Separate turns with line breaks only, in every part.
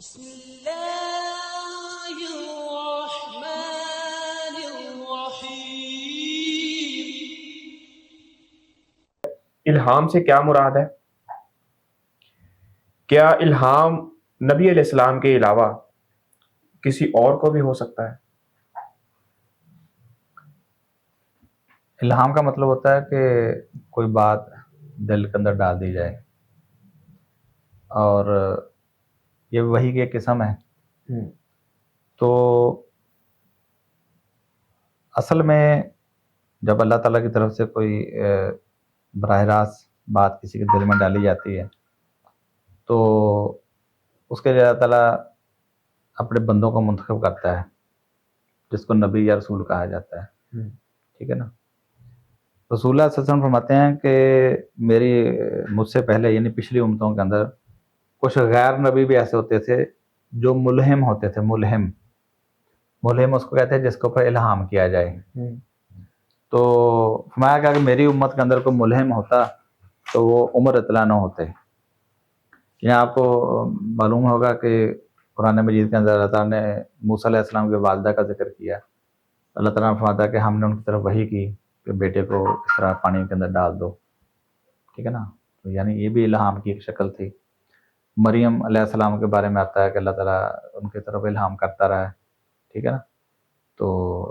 بسم اللہ الرحمن الرحیم۔
الہام سے کیا مراد ہے؟ کیا الہام نبی علیہ السلام کے علاوہ کسی اور کو بھی ہو سکتا ہے؟
الہام کا مطلب ہوتا ہے کہ کوئی بات دل کے اندر ڈال دی جائے، اور یہ وحی کی ایک قسم ہے۔ تو اصل میں جب اللہ تعالیٰ کی طرف سے کوئی براہ راست بات کسی کے دل میں ڈالی جاتی ہے تو اس کے لیے اللہ تعالیٰ اپنے بندوں کو منتخب کرتا ہے، جس کو نبی یا رسول کہا جاتا ہے۔ ٹھیک ہے نا؟ رسول اللہ صلی اللہ علیہ وسلم فرماتے ہیں کہ مجھ سے پہلے یعنی پچھلی امتوں کے اندر کچھ غیر نبی بھی ایسے ہوتے تھے جو ملہم ہوتے تھے۔ ملہم اس کو کہتے ہیں جس کے اوپر الہام کیا جائے۔ تو فرمایا کہ میری امت کے اندر کوئی ملہم ہوتا تو وہ عمر اطلاع نہ ہوتے۔ یہاں آپ کو معلوم ہوگا کہ قرآن مجید کے اندر اللہ تعالیٰ نے موسیٰ علیہ السلام کی والدہ کا ذکر کیا۔ اللہ تعالیٰ نے فرماتا ہے کہ ہم نے ان کی طرف وحی کی کہ بیٹے کو اس طرح پانی کے اندر ڈال دو۔ ٹھیک ہے نا؟ تو یعنی یہ بھی الہام کی ایک شکل تھی۔ مریم علیہ السلام کے بارے میں آتا ہے کہ اللہ تعالیٰ ان کی طرف الہام کرتا رہا ہے۔ ٹھیک ہے نا؟ تو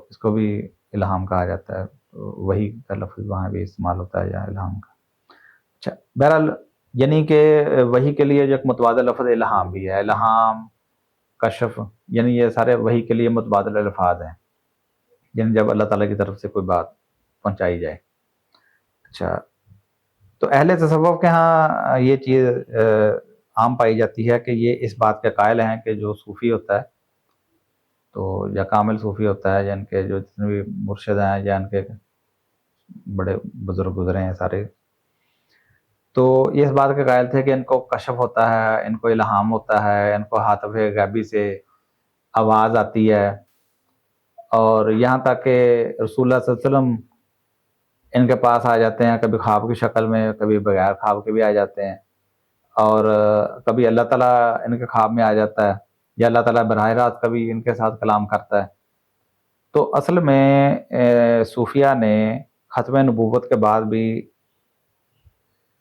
اس کو بھی الہام کہا جاتا ہے۔ تو وحی کا لفظ وہاں بھی استعمال ہوتا ہے یا الہام کا۔ اچھا، بہرحال یعنی کہ وحی کے لیے جو ایک متبادل لفظ الہام بھی ہے۔ الہام، کشف، یعنی یہ سارے وحی کے لیے متبادل الفاظ ہیں، یعنی جب اللہ تعالیٰ کی طرف سے کوئی بات پہنچائی جائے۔ اچھا، تو اہل تصوف کے ہاں یہ چیز عام پائی جاتی ہے کہ یہ اس بات کے قائل ہیں کہ جو صوفی ہوتا ہے تو یا کامل صوفی ہوتا ہے، یا ان کے جو جتنے بھی مرشد ہیں یا ان کے بڑے بزرگ گزرے ہیں سارے، تو یہ اس بات کے قائل تھے کہ ان کو کشف ہوتا ہے، ان کو الہام ہوتا ہے، ان کو ہاتف غیبی سے آواز آتی ہے، اور یہاں تک کہ رسول اللہ صلی اللہ علیہ وسلم ان کے پاس آ جاتے ہیں، کبھی خواب کی شکل میں، کبھی بغیر خواب کے بھی آ جاتے ہیں، اور کبھی اللہ تعالیٰ ان کے خواب میں آ جاتا ہے، یا اللہ تعالیٰ براہ راست کبھی ان کے ساتھ کلام کرتا ہے۔ تو اصل میں صوفیہ نے ختم نبوت کے بعد بھی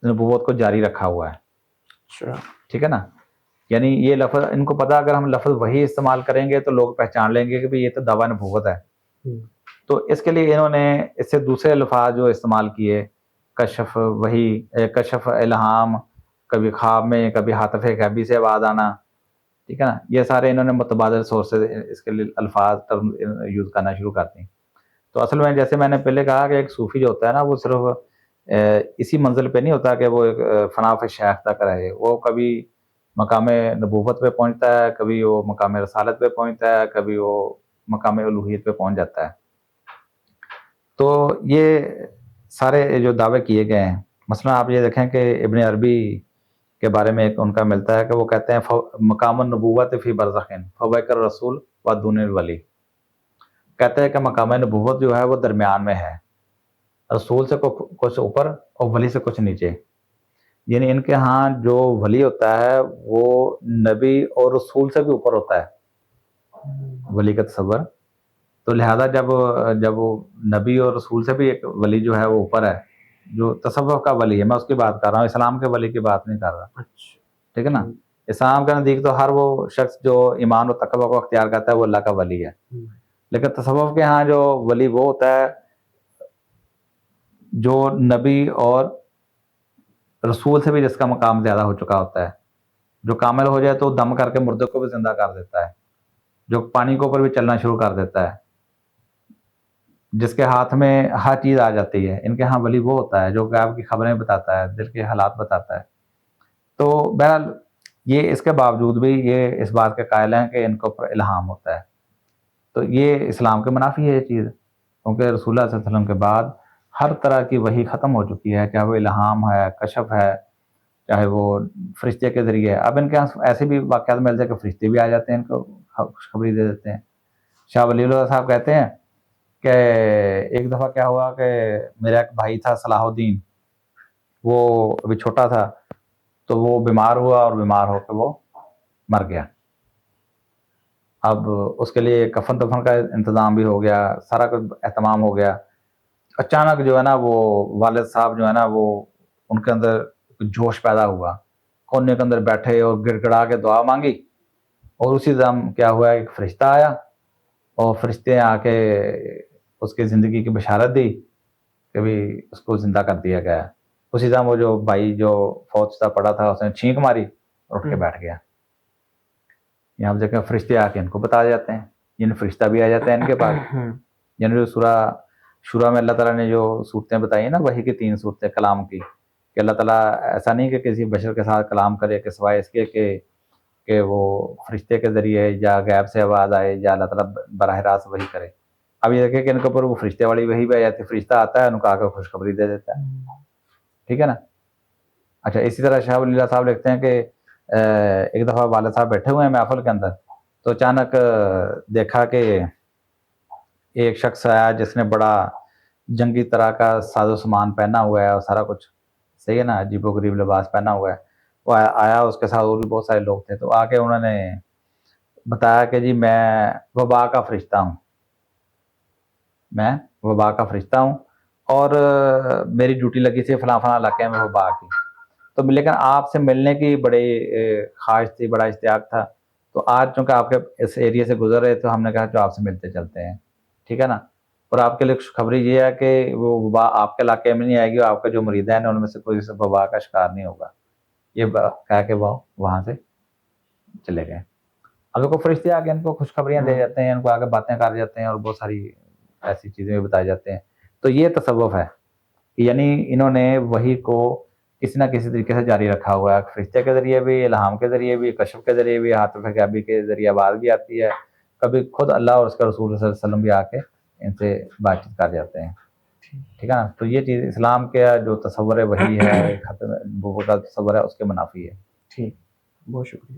نبوت کو جاری رکھا ہوا ہے۔ ٹھیک ہے نا؟ یعنی یہ لفظ ان کو پتا، اگر ہم لفظ وہی استعمال کریں گے تو لوگ پہچان لیں گے کہ بھی یہ تو دعویٰ نبوت ہے۔ تو اس کے لیے انہوں نے اس سے دوسرے الفاظ جو استعمال کیے، کشف، وحی، کشف، الہام، کبھی خواب میں، کبھی ہاتف غیبی سے آواز آنا۔ ٹھیک ہے نا؟ یہ سارے انہوں نے متبادل سورسز اس کے لیے الفاظ ٹرم یوز کرنا شروع کرتے ہیں۔ تو اصل میں جیسے میں نے پہلے کہا کہ ایک صوفی جو ہوتا ہے نا، وہ صرف اسی منزل پہ نہیں ہوتا کہ وہ ایک فناف شیخ تک رہے، وہ کبھی مقام نبوت پہ پہنچتا ہے، کبھی وہ مقام رسالت پہ پہنچتا ہے، کبھی وہ مقام الوہیت پہ پہنچ جاتا ہے۔ تو یہ سارے جو دعوے کیے گئے ہیں، مثلا آپ یہ دیکھیں کہ ابن عربی کے بارے میں ایک ان کا ملتا ہے کہ وہ کہتے ہیں مقام النبوت فی برزخین فوق الرسول و دون الولی۔ کہتے ہیں کہ مقام نبوت جو ہے وہ درمیان میں ہے، رسول سے کچھ اوپر اور ولی سے کچھ نیچے۔ یعنی ان کے ہاں جو ولی ہوتا ہے وہ نبی اور رسول سے بھی اوپر ہوتا ہے، ولی کا تصور۔ تو لہذا جب وہ نبی اور رسول سے بھی ایک ولی جو ہے وہ اوپر ہے، جو تصوف کا ولی ہے، میں اس کی بات کر رہا ہوں، اسلام کے ولی کی بات نہیں کر رہا۔ ٹھیک ہے نا؟ اسلام کے نزدیک تو ہر وہ شخص جو ایمان و تقوی کو اختیار کرتا ہے وہ اللہ کا ولی ہے، لیکن تصوف کے ہاں جو ولی وہ ہوتا ہے جو نبی اور رسول سے بھی جس کا مقام زیادہ ہو چکا ہوتا ہے، جو کامل ہو جائے تو دم کر کے مردے کو بھی زندہ کر دیتا ہے، جو پانی کے اوپر بھی چلنا شروع کر دیتا ہے، جس کے ہاتھ میں ہر چیز آ جاتی ہے۔ ان کے ہاں ولی وہ ہوتا ہے جو غیب کی خبریں بتاتا ہے، دل کے حالات بتاتا ہے۔ تو بہرحال یہ اس کے باوجود بھی یہ اس بات کے قائل ہیں کہ ان کے اوپر الہام ہوتا ہے۔ تو یہ اسلام کے منافی ہے یہ چیز، کیونکہ رسول اللہ صلی اللہ علیہ وسلم کے بعد ہر طرح کی وحی ختم ہو چکی ہے، چاہے وہ الہام ہے، کشف ہے، چاہے وہ فرشتے کے ذریعے۔ اب ان کے یہاں ایسے بھی واقعات ملتے ہیں کہ فرشتے بھی آ جاتے ہیں، ان کو خوشخبری دے دیتے ہیں۔ شاہ ولی اللہ صاحب کہتے ہیں کہ ایک دفعہ کیا ہوا کہ میرا ایک بھائی تھا صلاح الدین، وہ ابھی چھوٹا تھا، تو وہ بیمار ہوا اور بیمار ہو کے وہ مر گیا۔ اب اس کے لیے کفن دفن کا انتظام بھی ہو گیا، سارا کچھ اہتمام ہو گیا. اچانک جو ہے نا وہ والد صاحب جو ہے نا وہ ان کے اندر جوش پیدا ہوا، کونے کے اندر بیٹھے اور گڑ گڑا کے دعا مانگی. اور اسی دم کیا ہوا، ایک فرشتہ آیا اور فرشتے نے آ کے اس کی زندگی کی بشارت دی کہ بھی اس کو زندہ کر دیا گیا. اسی دم وہ جو بھائی جو فوت شدہ پڑا تھا اس نے چھینک ماری اور اٹھ کے بیٹھ گیا. یہاں پہ دیکھیں فرشتے آ کے ان کو بتا جاتے ہیں، یعنی فرشتہ بھی آ جاتا ہے ان کے پاس. یعنی جو سورہ شورا میں اللہ تعالیٰ نے جو صورتیں بتائی ہیں نا، وحی کی 3 صورتیں کلام کی، کہ اللہ تعالیٰ ایسا نہیں کہ کسی بشر کے ساتھ کلام کرے کہ سوائے اس کے کہ وہ فرشتے کے ذریعے یا غیب سے آواز آئے یا اللہ تعالیٰ براہ راست وحی کرے. اب یہ دیکھیں کہ ان کے اوپر وہ فرشتے والی وحی بھی آ جاتی ہے، فرشتہ آتا ہے ان کو آ کے خوشخبری دے دیتا ہے. ٹھیک ہے نا. اچھا، اسی طرح شاہ ولی اللہ صاحب لکھتے ہیں کہ ایک دفعہ والد صاحب بیٹھے ہوئے ہیں محفل کے اندر، تو اچانک دیکھا کہ ایک شخص آیا جس نے بڑا جنگی طرح کا ساز و سامان پہنا ہوا ہے اور سارا کچھ صحیح ہے نا، عجیب و غریب لباس پہنا ہوا ہے. وہ آیا، اس کے ساتھ اور بھی بہت سارے لوگ تھے. تو آ کے انہوں نے بتایا کہ جی میں وبا کا فرشتہ ہوں، میں وبا کا فرشتہ ہوں اور میری ڈیوٹی لگی تھی فلاں فلاں علاقے میں وبا کی. تو لیکن آپ سے ملنے کی بڑی خواہش تھی، بڑا اشتیاق تھا. تو آج چونکہ آپ کے اس ایریے سے گزر رہے تو ہم نے کہا جو آپ سے ملتے چلتے ہیں. ٹھیک ہے نا. اور آپ کے لیے خوشخبری یہ ہے کہ وہ وبا آپ کے علاقے میں نہیں آئے گی، اور آپ کے جو مریدین ہیں ان میں سے کوئی سے وبا کا شکار نہیں ہوگا. یہ کہہ کے وہ وہاں سے چلے گئے. اب دیکھو فرشتے آ کے ان کو خوشخبریاں دے جاتے ہیں، ان کو آگے باتیں کر جاتے ہیں اور بہت ساری ایسی چیزیں بھی بتائی جاتے ہیں. تو یہ تصوف ہے، یعنی انہوں نے وحی کو کسی نہ کسی طریقے سے جاری رکھا ہوا ہے، فرشتے کے ذریعے بھی، الہام کے ذریعے بھی، کشف کے ذریعے بھی، حاطف غیبی کے ذریعے آواز بھی آتی ہے، کبھی خود اللہ اور اس کا رسول صلی اللہ علیہ وسلم بھی آ کے ان سے بات چیت کر جاتے ہیں. ٹھیک ہے نا. تو یہ چیز اسلام کے جو تصور وحی ہے، ختم نبوت کا تصور ہے، اس کے منافی ہے.
ٹھیک، بہت شکریہ.